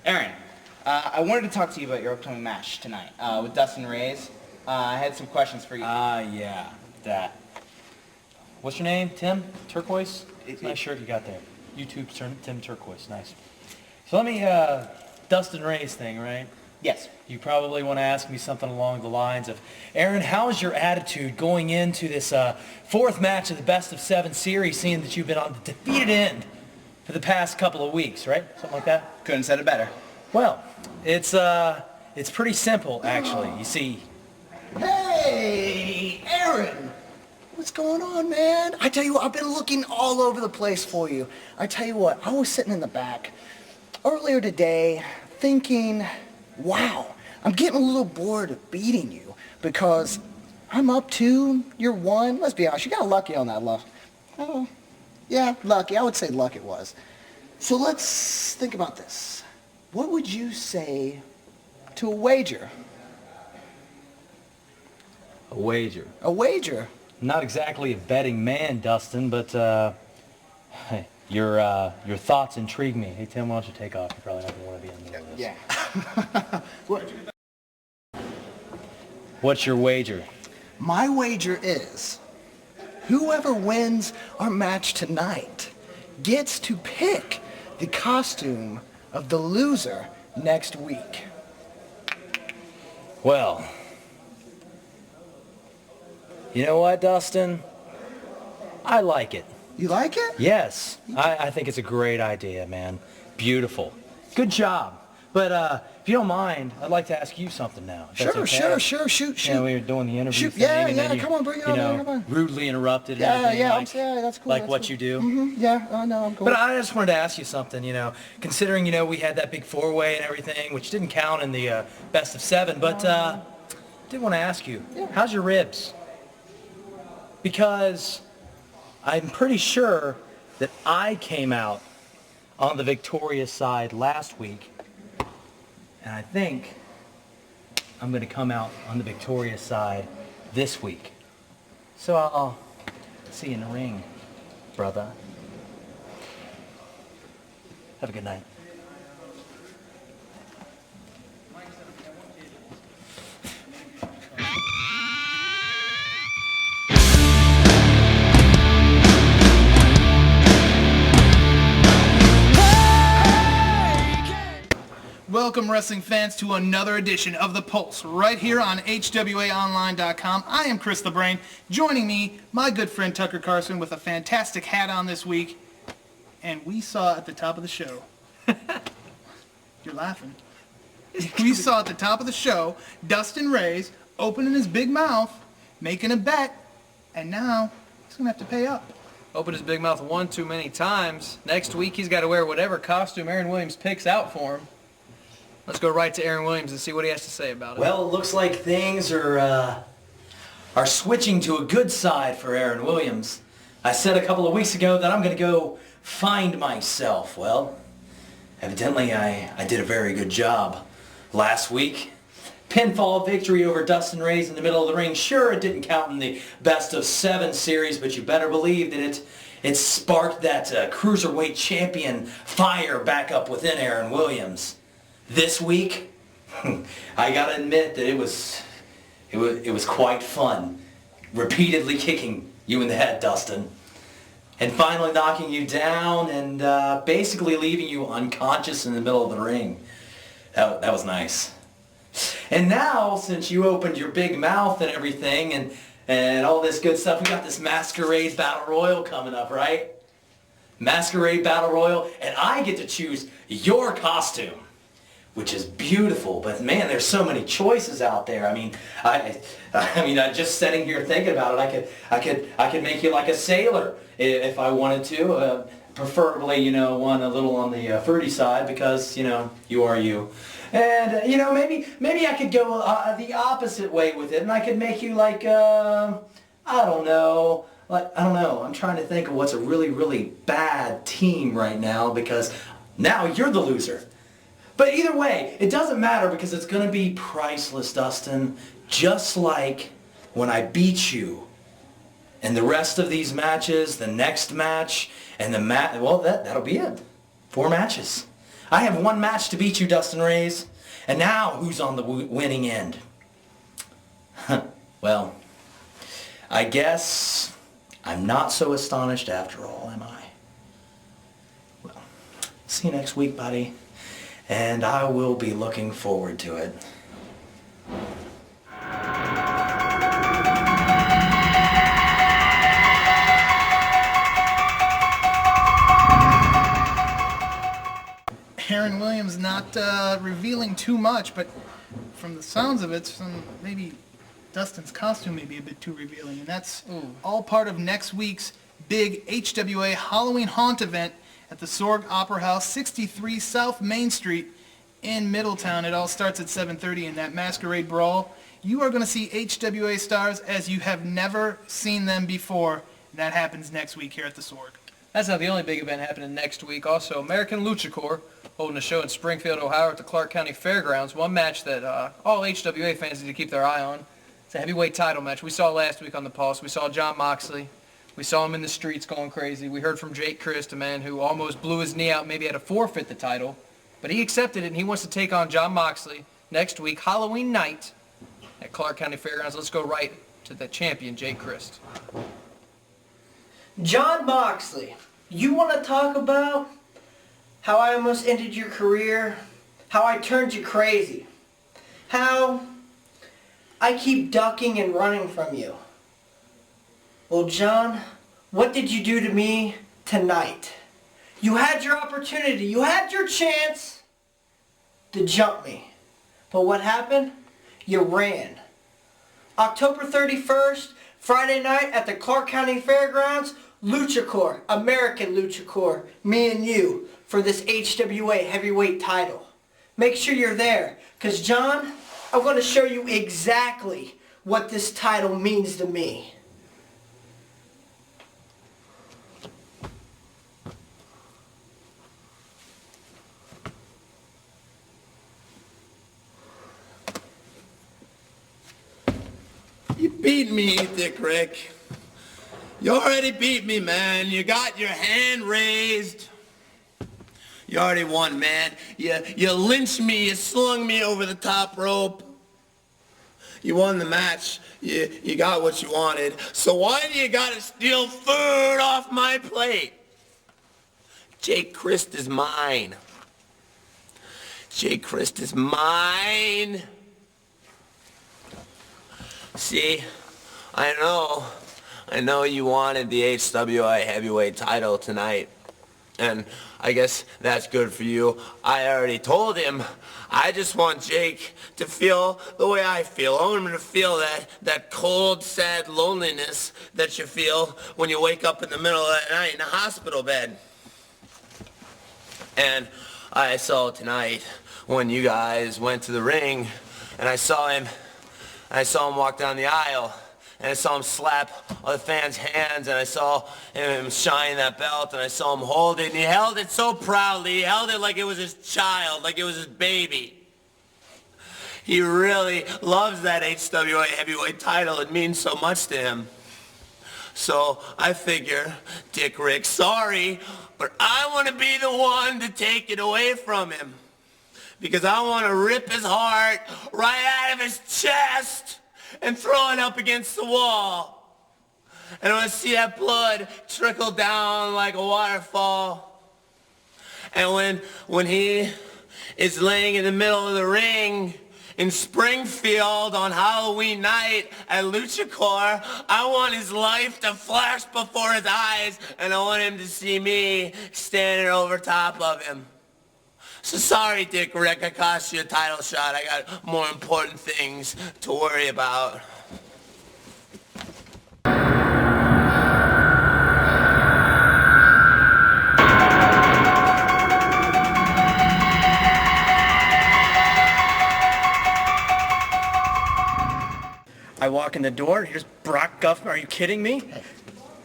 Aaron, I wanted to talk to you about your upcoming match tonight with Dustin Rayz. I had some questions for you. Yeah, that. What's your name? Tim? Turquoise? Nice shirt you got there. YouTube Tim Turquoise. Nice. So let me, Dustin Rayz thing, right? Yes. You probably want to ask me something along the lines of, Aaron, how is your attitude going into this fourth match of the best of 7 series, seeing that you've been on the defeated end for the past couple of weeks, right? Something like that? Couldn't have said it better. Well, it's pretty simple, actually. You see. Hey, Aaron! What's going on, man? I tell you what, I've been looking all over the place for you. I tell you what, I was sitting in the back earlier today thinking, wow, I'm getting a little bored of beating you because I'm up 2, you're 1. Let's be honest, you got lucky on that luck. Oh, yeah, lucky. I would say luck it was. So let's think about this. What would you say to a wager? A wager. A wager? Not exactly a betting man, Dustin, but your thoughts intrigue me. Hey, Tim, why don't you take off? You probably not going to want to be in the middle of this. Yeah. What's your wager? My wager is whoever wins our match tonight gets to pick the costume of the loser next week. Well, you know what, Dustin? I like it. You like it? Yes, I think it's a great idea, man. Beautiful. Good job. But if you don't mind, I'd like to ask you something now. if that's okay. Sure, shoot. You know, we were doing the interview thing, Yeah, and then come on, bring it you on, know, come on. rudely interrupted. Yeah, and everything, yeah, that's cool. Like that's what cool. you do. Mm-hmm, yeah, I know, I'm cool. But I just wanted to ask you something, you know, considering, you know, we had that big 4-way and everything, which didn't count in the best of 7, but did want to ask you, how's your ribs? Because I'm pretty sure that I came out on the victorious side last week, and I think I'm going to come out on the victorious side this week. So I'll see you in the ring, brother. Have a good night. Welcome, wrestling fans, to another edition of The Pulse, right here on HWAonline.com. I am Chris the Brain. Joining me, my good friend Tucker Carson, with a fantastic hat on this week. And we saw at the top of the show... You're laughing. We saw at the top of the show Dustin Rayz opening his big mouth, making a bet, and now he's going to have to pay up. Open his big mouth one too many times. Next week he's got to wear whatever costume Aaron Williams picks out for him. Let's go right to Aaron Williams and see what he has to say about it. Well, it looks like things are switching to a good side for Aaron Williams. I said a couple of weeks ago that I'm going to go find myself. Well, evidently I did a very good job last week. Pinfall victory over Dustin Rayz in the middle of the ring. Sure, it didn't count in the best of 7 series, but you better believe that it sparked that cruiserweight champion fire back up within Aaron Williams. This week, I gotta admit that it was quite fun, repeatedly kicking you in the head, Dustin, and finally knocking you down and basically leaving you unconscious in the middle of the ring. That was nice. And now, since you opened your big mouth and everything and all this good stuff, we got this Masquerade Battle Royal coming up, right? Masquerade Battle Royal, and I get to choose your costume, which is beautiful. But man, there's so many choices out there. I mean, just sitting here thinking about it, I could make you like a sailor if I wanted to. Preferably, you know, one a little on the fruity side because, you know, you are you. And you know, maybe I could go the opposite way with it, and I could make you like I don't know. I'm trying to think of what's a really, really bad team right now because now you're the loser. But either way, it doesn't matter because it's going to be priceless, Dustin. Just like when I beat you. And the rest of these matches, the next match, and the well, that'll be it. 4 matches. I have one match to beat you, Dustin Rayz. And now, who's on the winning end? Well, I guess I'm not so astonished after all, am I? Well, see you next week, buddy. And I will be looking forward to it. Aaron Williams not revealing too much, but from the sounds of it, maybe Dustin's costume may be a bit too revealing, and that's all part of next week's big HWA Halloween Haunt event at the Sorg Opera House, 63 South Main Street in Middletown. It all starts at 7:30 in that Masquerade Brawl. You are going to see HWA stars as you have never seen them before, and that happens next week here at the Sorg. That's not the only big event happening next week. Also, American Lucha Corps holding a show in Springfield, Ohio at the Clark County Fairgrounds. One match that all HWA fans need to keep their eye on. It's a heavyweight title match. We saw last week on the Pulse. We saw John Moxley. We saw him in the streets going crazy. We heard from Jake Christ, a man who almost blew his knee out, maybe had to forfeit the title. But he accepted it, and he wants to take on John Moxley next week, Halloween night, at Clark County Fairgrounds. Let's go right to the champion, Jake Christ. John Moxley, you want to talk about how I almost ended your career, how I turned you crazy, how I keep ducking and running from you. Well, John, what did you do to me tonight? You had your opportunity, you had your chance to jump me. But what happened? You ran. October 31st, Friday night at the Clark County Fairgrounds, Lucha Corps, American Lucha Corps, me and you, for this HWA heavyweight title. Make sure you're there, because John, I'm going to show you exactly what this title means to me. You beat me, Dick Rick. You already beat me, man. You got your hand raised. You already won, man. You lynched me. You slung me over the top rope. You won the match. You got what you wanted. So why do you gotta steal food off my plate? Jake Christ is mine. Jake Christ is mine. See, I know you wanted the HWA heavyweight title tonight, and I guess that's good for you. I already told him, I just want Jake to feel the way I feel. I want him to feel that cold, sad loneliness that you feel when you wake up in the middle of the night in a hospital bed. And I saw tonight when you guys went to the ring, and I saw him walk down the aisle, and I saw him slap all the fans' hands, and I saw him shine that belt, and I saw him hold it, and he held it so proudly. He held it like it was his child, like it was his baby. He really loves that HWA heavyweight title. It means so much to him. So I figure, Dick Rick, sorry, but I want to be the one to take it away from him. Because I want to rip his heart right out of his chest and throw it up against the wall. And I want to see that blood trickle down like a waterfall. And when he is laying in the middle of the ring in Springfield on Halloween night at Lucha Corps, I want his life to flash before his eyes, and I want him to see me standing over top of him. So sorry, Dick Rick, I cost you a title shot. I got more important things to worry about. I walk in the door, here's Brock Guffman. Are you kidding me? Hey.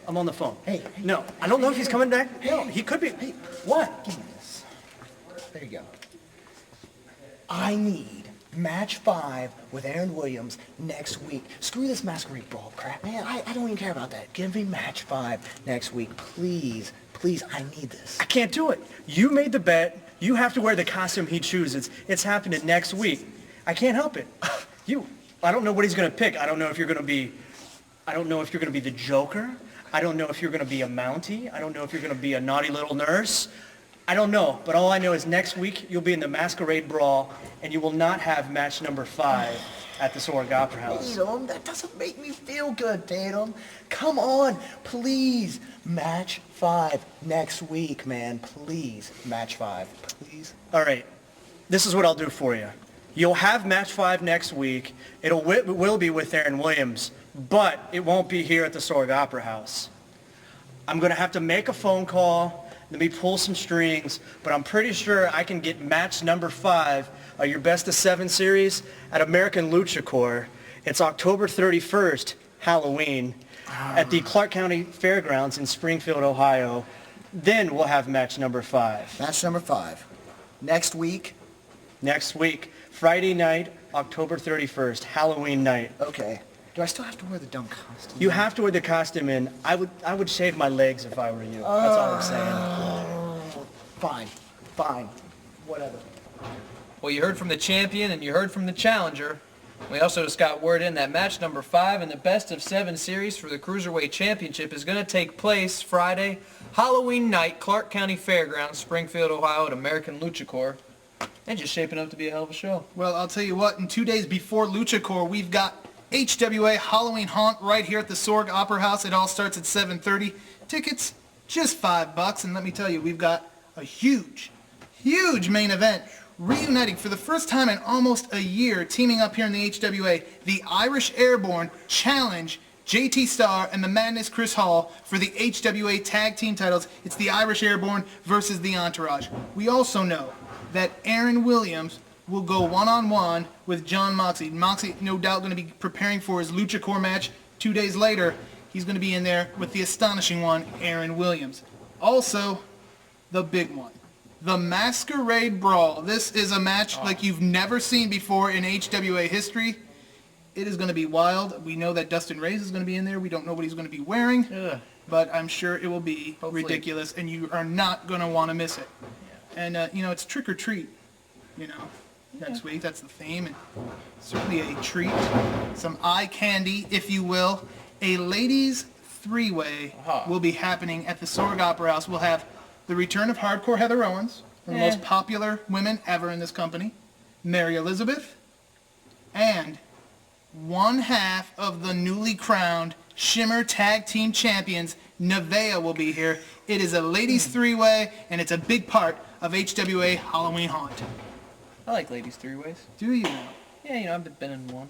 I'm on the phone. Hey. No, I don't know if he's coming back. No, he could be. Hey, what? Give me this. There you go. I need match 5 with Aaron Williams next week. Screw this Masquerade Brawl crap, man. I don't even care about that. Give me match 5 next week, please. Please, I need this. I can't do it. You made the bet. You have to wear the costume he chooses. It's happening next week. I can't help it. I don't know what he's going to pick. I don't know if you're going to be the Joker. I don't know if you're going to be a Mountie. I don't know if you're going to be a naughty little nurse. I don't know, but all I know is next week you'll be in the Masquerade Brawl, and you will not have match number 5 at the Sorg Opera House. Tatum, that doesn't make me feel good, Tatum. Come on, please. Match 5 next week, man. Please. Match 5, please. All right, this is what I'll do for you. You'll have match 5 next week. It will be with Aaron Williams, but it won't be here at the Sorg Opera House. I'm going to have to make a phone call. Let me pull some strings, but I'm pretty sure I can get match number 5 of your best of 7 series at American Lucha Corps. It's October 31st, Halloween, at the Clark County Fairgrounds in Springfield, Ohio. Then we'll have match number 5. Match number 5. Next week? Next week, Friday night, October 31st, Halloween night. Okay. Do I still have to wear the dumb costume? You have to wear the costume, and I would shave my legs if I were you. That's all I'm saying. Fine. Whatever. Well, you heard from the champion and you heard from the challenger. We also just got word in that match number 5 in the best of 7 series for the Cruiserweight Championship is going to take place Friday, Halloween night, Clark County Fairgrounds, Springfield, Ohio at American Lucha Corps. And just shaping up to be a hell of a show. Well, I'll tell you what, in 2 days before Lucha Corps, we've got HWA Halloween Haunt right here at the Sorg Opera House. It all starts at 7:30. Tickets, just $5. And let me tell you, we've got a huge main event reuniting for the first time in almost a year, teaming up here in the HWA, the Irish Airborne challenge JT Starr and the Madness Chris Hall for the HWA Tag Team titles. It's the Irish Airborne versus the Entourage. We also know that Aaron Williams will go one-on-one with John Moxley. Moxley, no doubt, going to be preparing for his Lucha Corps match. 2 days later, he's going to be in there with the astonishing one, Aaron Williams. Also, the big one, the Masquerade Brawl. This is a match like you've never seen before in HWA history. It is going to be wild. We know that Dustin Rayz is going to be in there. We don't know what he's going to be wearing, but I'm sure it will be ridiculous, and you are not going to want to miss it. And, it's trick or treat, next week. That's the theme, and certainly a treat. Some eye candy, if you will. A ladies' three-way will be happening at the Sorg Opera House. We'll have the return of Hardcore Heather Owens, one of the most popular women ever in this company, Mary Elizabeth, and one half of the newly crowned Shimmer Tag Team Champions, Nevaeh, will be here. It is a ladies' three-way, and it's a big part of HWA Halloween Haunt. I like ladies' three-ways. Do you? Yeah, I've been in one.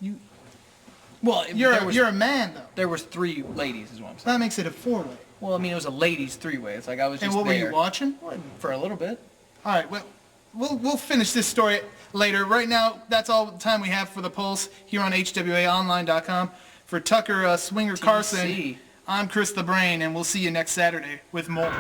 You're a man, though. There was 3 ladies, is what I'm saying. That makes it a four-way. Well, it was a ladies' three-way. It's like I was just And what there. were you watching? Well, for a little bit. All right, well, we'll finish this story later. Right now, that's all the time we have for the Pulse here on HWAOnline.com. For Tucker Swinger Carson, I'm Chris the Brain, and we'll see you next Saturday with more.